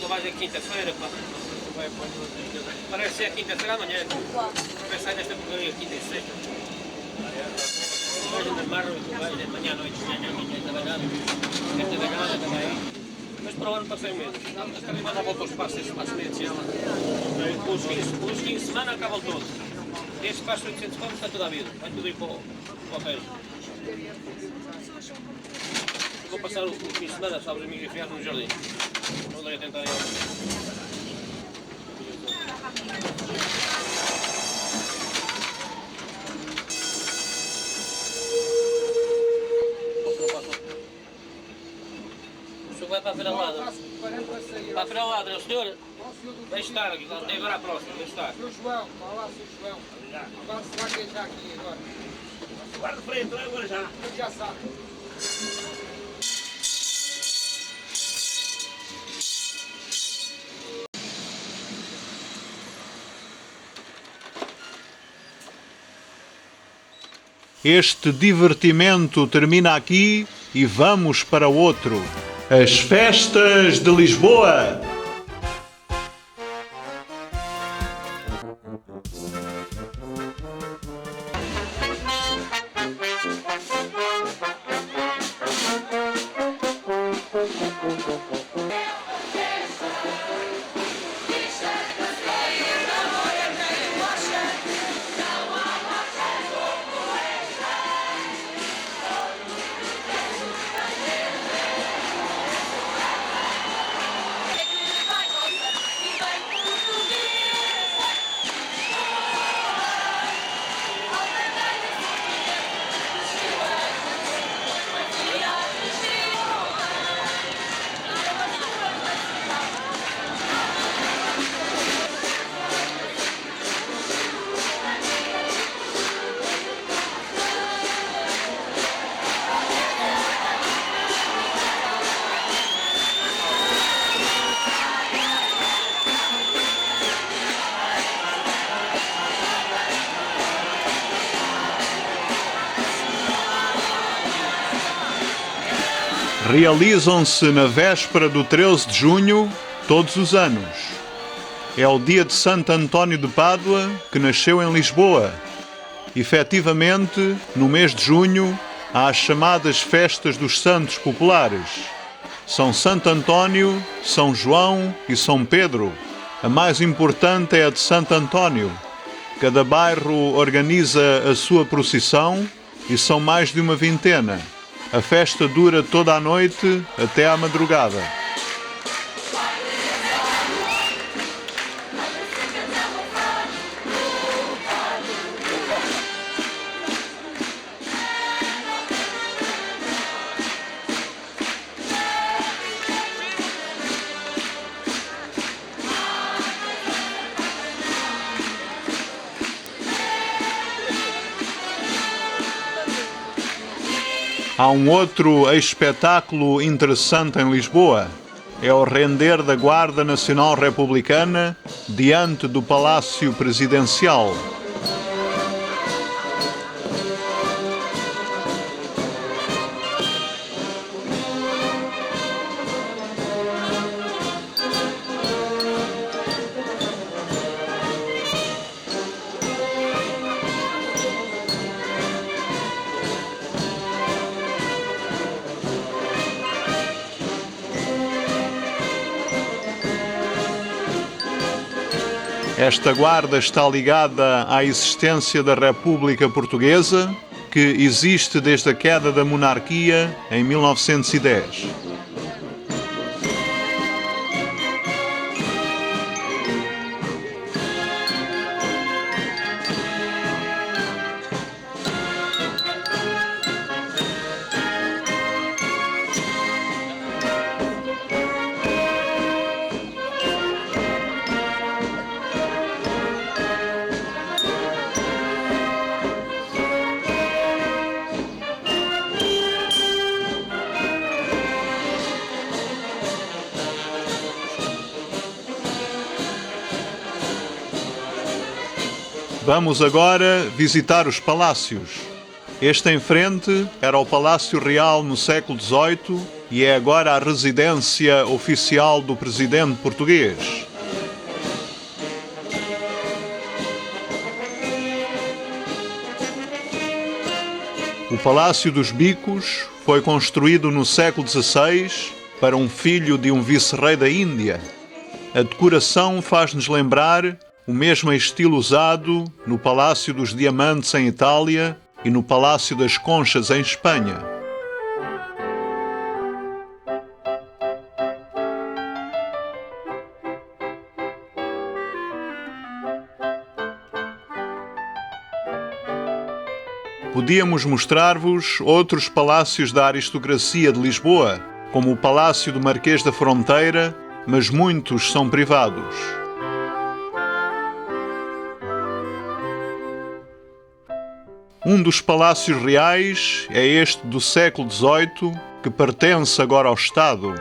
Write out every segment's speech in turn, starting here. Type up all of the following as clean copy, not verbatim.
só vai dizer quinta-feira, pá. Parece ser quinta-feira amanhã. Vai sair desta porcaria quinta e sexta. Hoje me amarro e vai de manhã à noite, amanhã trabalhar. Esta vegana também. Mas para o ano passei menos. Mas também vai dar volta ao espaço, esse espaço meio de gela. Os 15 de semana acabam todos. Este espaço de 800 km está toda a vida. Vai tudo ir para o pé. Vou passar o fim de semana, sabes, amigos, enfiar no jardim. Vou lá tentar ir. O senhor vai para a Feira Ladra? Para a Feira Ladra, o senhor? Deixe estar, tem agora a próxima, deixe estar. Sr. João, vá lá, Sr. João. Vá-se lá que é já aqui agora. Guarda frente, agora já. Já sabe. Este divertimento termina aqui e vamos para outro. As festas de Lisboa. Realizam-se na véspera do 13 de junho, todos os anos. É o dia de Santo António de Pádua, que nasceu em Lisboa. Efetivamente, no mês de junho, há as chamadas Festas dos Santos Populares. São Santo António, São João e São Pedro. A mais importante é a de Santo António. Cada bairro organiza a sua procissão e são mais de uma vintena. A festa dura toda a noite até à madrugada. Há um outro espetáculo interessante em Lisboa. É o render da Guarda Nacional Republicana diante do Palácio Presidencial. Esta guarda está ligada à existência da República Portuguesa, que existe desde a queda da monarquia em 1910. Vamos agora visitar os palácios. Este em frente era o Palácio Real no século XVIII e é agora a residência oficial do presidente português. O Palácio dos Bicos foi construído no século XVI para um filho de um vice-rei da Índia. A decoração faz-nos lembrar o mesmo estilo usado no Palácio dos Diamantes em Itália e no Palácio das Conchas em Espanha. Podíamos mostrar-vos outros palácios da aristocracia de Lisboa, como o Palácio do Marquês da Fronteira, mas muitos são privados. Um dos palácios reais é este do século XVIII, que pertence agora ao Estado.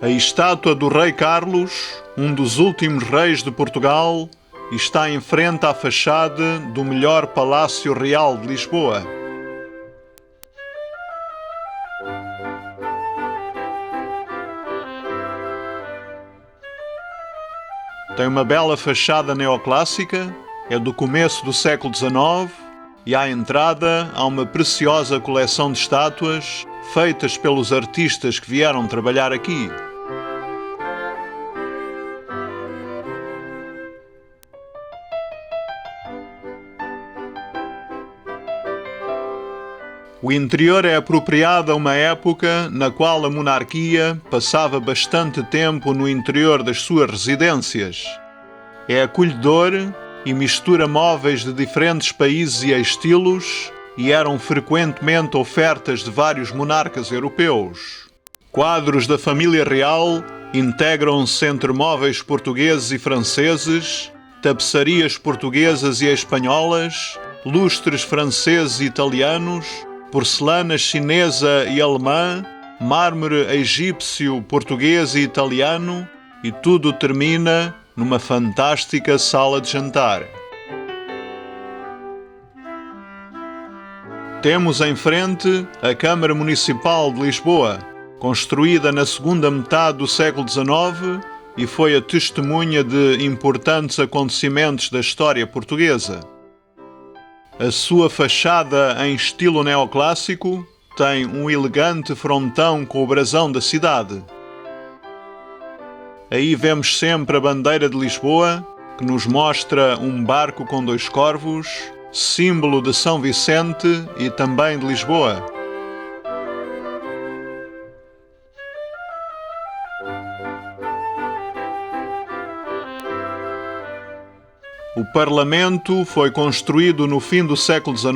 A estátua do Rei Carlos, um dos últimos reis de Portugal, está em frente à fachada do melhor Palácio Real de Lisboa. Tem uma bela fachada neoclássica, é do começo do século XIX e à entrada há uma preciosa coleção de estátuas feitas pelos artistas que vieram trabalhar aqui. O interior é apropriado a uma época na qual a monarquia passava bastante tempo no interior das suas residências. É acolhedor e mistura móveis de diferentes países e estilos e eram frequentemente ofertas de vários monarcas europeus. Quadros da família real integram-se entre móveis portugueses e franceses, tapeçarias portuguesas e espanholas, lustres franceses e italianos, porcelana chinesa e alemã, mármore egípcio, português e italiano, e tudo termina numa fantástica sala de jantar. Temos em frente a Câmara Municipal de Lisboa, construída na segunda metade do século XIX e foi a testemunha de importantes acontecimentos da história portuguesa. A sua fachada em estilo neoclássico tem um elegante frontão com o brasão da cidade. Aí vemos sempre a bandeira de Lisboa, que nos mostra um barco com dois corvos, símbolo de São Vicente e também de Lisboa. O Parlamento foi construído no fim do século XIX,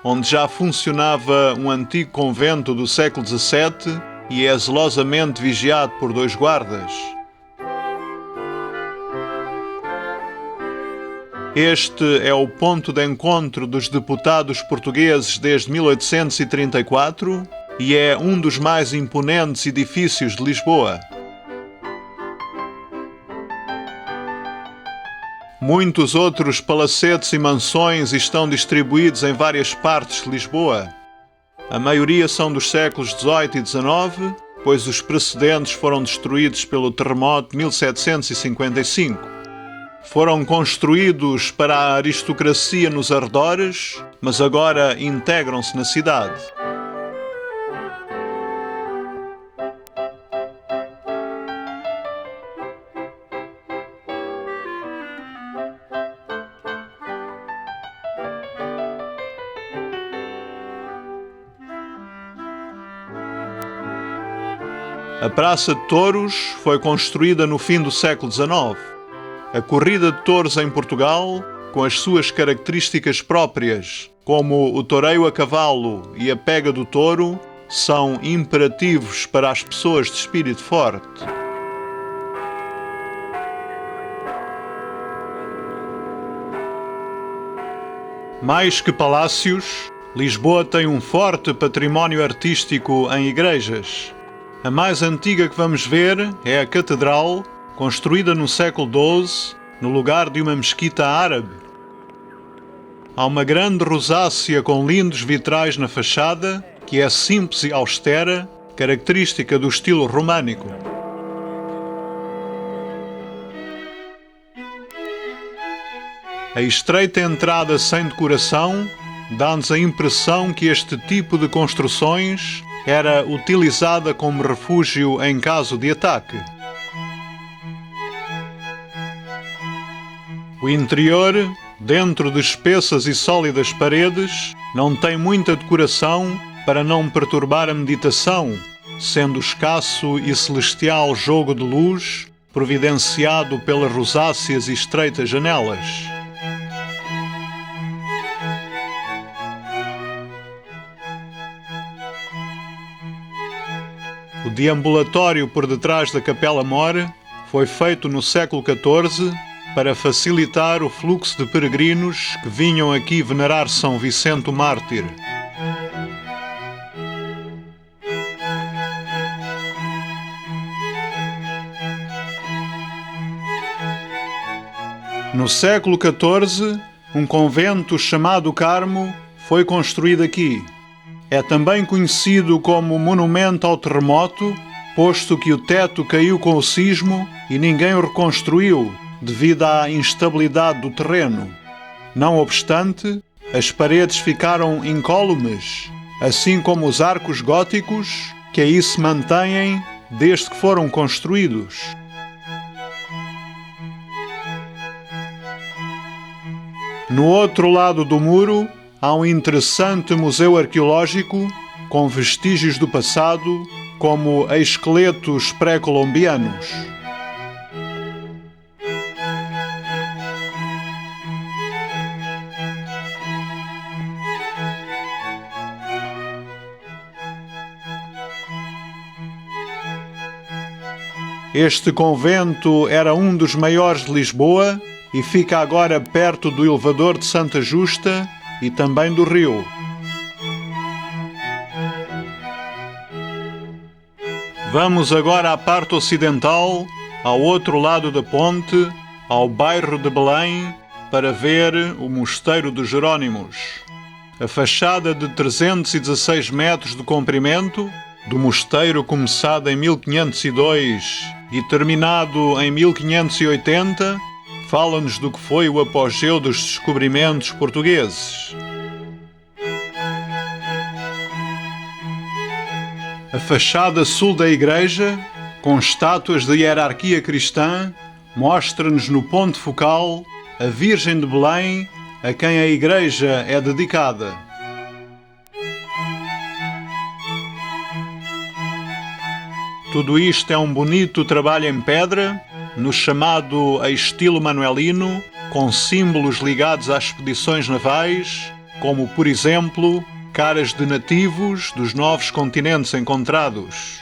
onde já funcionava um antigo convento do século XVII e é zelosamente vigiado por dois guardas. Este é o ponto de encontro dos deputados portugueses desde 1834 e é um dos mais imponentes edifícios de Lisboa. Muitos outros palacetes e mansões estão distribuídos em várias partes de Lisboa. A maioria são dos séculos XVIII e XIX, pois os precedentes foram destruídos pelo terremoto de 1755. Foram construídos para a aristocracia nos arredores, mas agora integram-se na cidade. A Praça de Touros foi construída no fim do século XIX. A corrida de touros em Portugal, com as suas características próprias, como o toureio a cavalo e a pega do touro, são imperativos para as pessoas de espírito forte. Mais que palácios, Lisboa tem um forte património artístico em igrejas. A mais antiga que vamos ver é a Catedral, construída no século XII, no lugar de uma mesquita árabe. há uma grande rosácea com lindos vitrais na fachada, que é simples e austera, característica do estilo românico. A estreita entrada sem decoração dá-nos a impressão que este tipo de construções era utilizada como refúgio em caso de ataque. O interior, dentro de espessas e sólidas paredes, não tem muita decoração para não perturbar a meditação, sendo escasso e celestial jogo de luz providenciado pelas rosáceas e estreitas janelas. O deambulatório por detrás da Capela Mor foi feito no século XIV para facilitar o fluxo de peregrinos que vinham aqui venerar São Vicente o Mártir. No século XIV, um convento chamado Carmo foi construído aqui. É também conhecido como monumento ao terremoto, posto que o teto caiu com o sismo e ninguém o reconstruiu, devido à instabilidade do terreno. Não obstante, as paredes ficaram incólumes, assim como os arcos góticos, que aí se mantêm desde que foram construídos. No outro lado do muro, há um interessante museu arqueológico com vestígios do passado, como esqueletos pré-colombianos. Este convento era um dos maiores de Lisboa e fica agora perto do elevador de Santa Justa e também do rio. Vamos agora à parte ocidental, ao outro lado da ponte, ao bairro de Belém, para ver o Mosteiro dos Jerónimos. A fachada de 316 metros de comprimento, do mosteiro começado em 1502 e terminado em 1580, fala-nos do que foi o apogeu dos descobrimentos portugueses. A fachada sul da igreja, com estátuas de hierarquia cristã, mostra-nos no ponto focal a Virgem de Belém, a quem a igreja é dedicada. Tudo isto é um bonito trabalho em pedra, no chamado estilo manuelino, com símbolos ligados às expedições navais, como, por exemplo, caras de nativos dos novos continentes encontrados.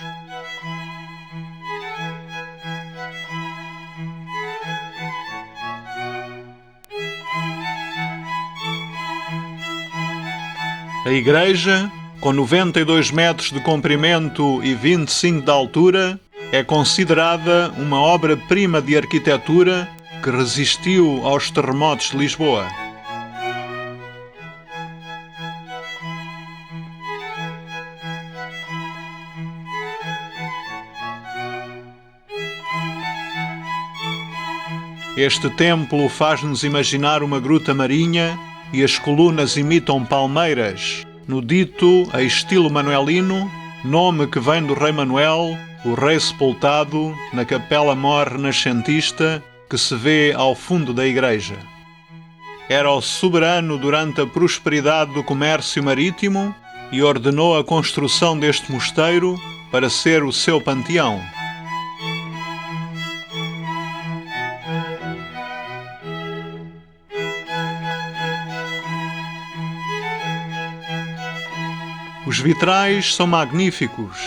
A igreja, com 92 metros de comprimento e 25 de altura, é considerada uma obra-prima de arquitetura que resistiu aos terremotos de Lisboa. Este templo faz-nos imaginar uma gruta marinha e as colunas imitam palmeiras, no dito a estilo manuelino, nome que vem do rei Manuel, o rei sepultado na Capela Mor renascentista que se vê ao fundo da igreja. Era o soberano durante a prosperidade do comércio marítimo e ordenou a construção deste mosteiro para ser o seu panteão. Os vitrais são magníficos.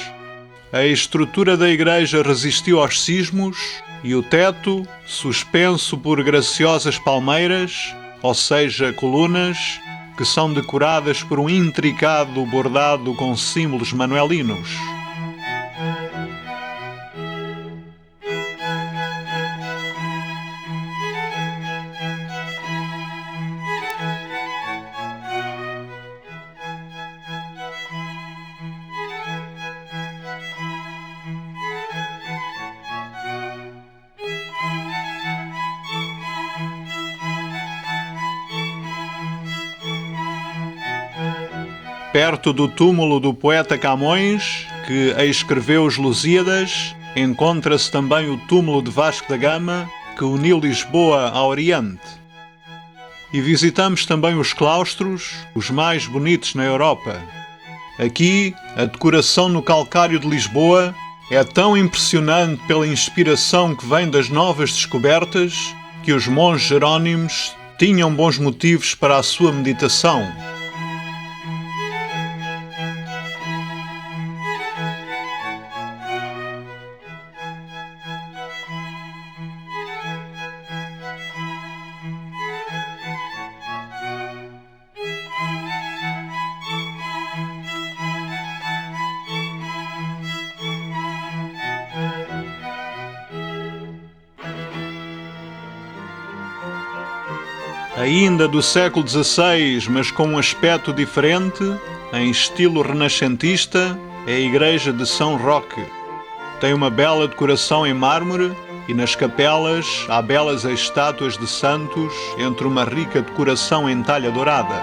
A estrutura da igreja resistiu aos sismos e o teto, suspenso por graciosas palmeiras, ou seja, colunas, que são decoradas por um intricado bordado com símbolos manuelinos. Perto do túmulo do poeta Camões, que escreveu os Lusíadas, encontra-se também o túmulo de Vasco da Gama, que uniu Lisboa ao Oriente. E visitamos também os claustros, os mais bonitos na Europa. Aqui, a decoração no calcário de Lisboa é tão impressionante pela inspiração que vem das novas descobertas que os monges jerónimos tinham bons motivos para a sua meditação. Ainda do século XVI, mas com um aspecto diferente, em estilo renascentista, é a Igreja de São Roque. Tem uma bela decoração em mármore e nas capelas há belas estátuas de santos entre uma rica decoração em talha dourada.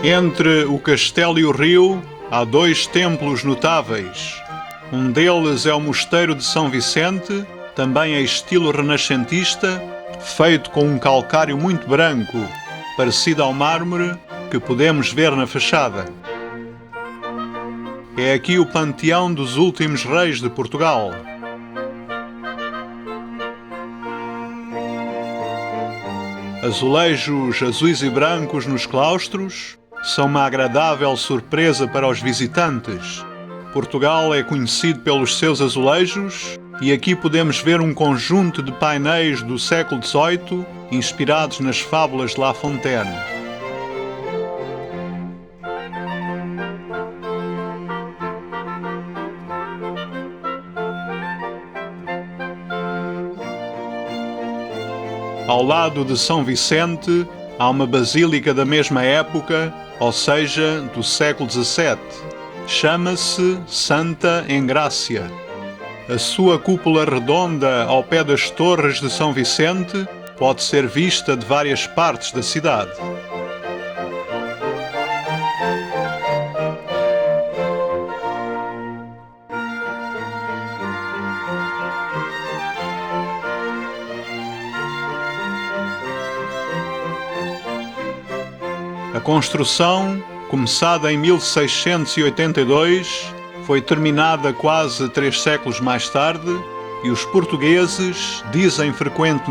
Entre o castelo e o rio há dois templos notáveis. Um deles é o Mosteiro de São Vicente, também em estilo renascentista, feito com um calcário muito branco, parecido ao mármore que podemos ver na fachada. É aqui o panteão dos últimos reis de Portugal. Azulejos azuis e brancos nos claustros são uma agradável surpresa para os visitantes. Portugal é conhecido pelos seus azulejos e aqui podemos ver um conjunto de painéis do século XVIII inspirados nas fábulas de La Fontaine. Ao lado de São Vicente há uma basílica da mesma época, ou seja, do século XVII. Chama-se Santa Engrácia. A sua cúpula redonda ao pé das torres de São Vicente pode ser vista de várias partes da cidade. A construção, começada em 1682, foi terminada quase 3 séculos mais tarde e os portugueses dizem frequentemente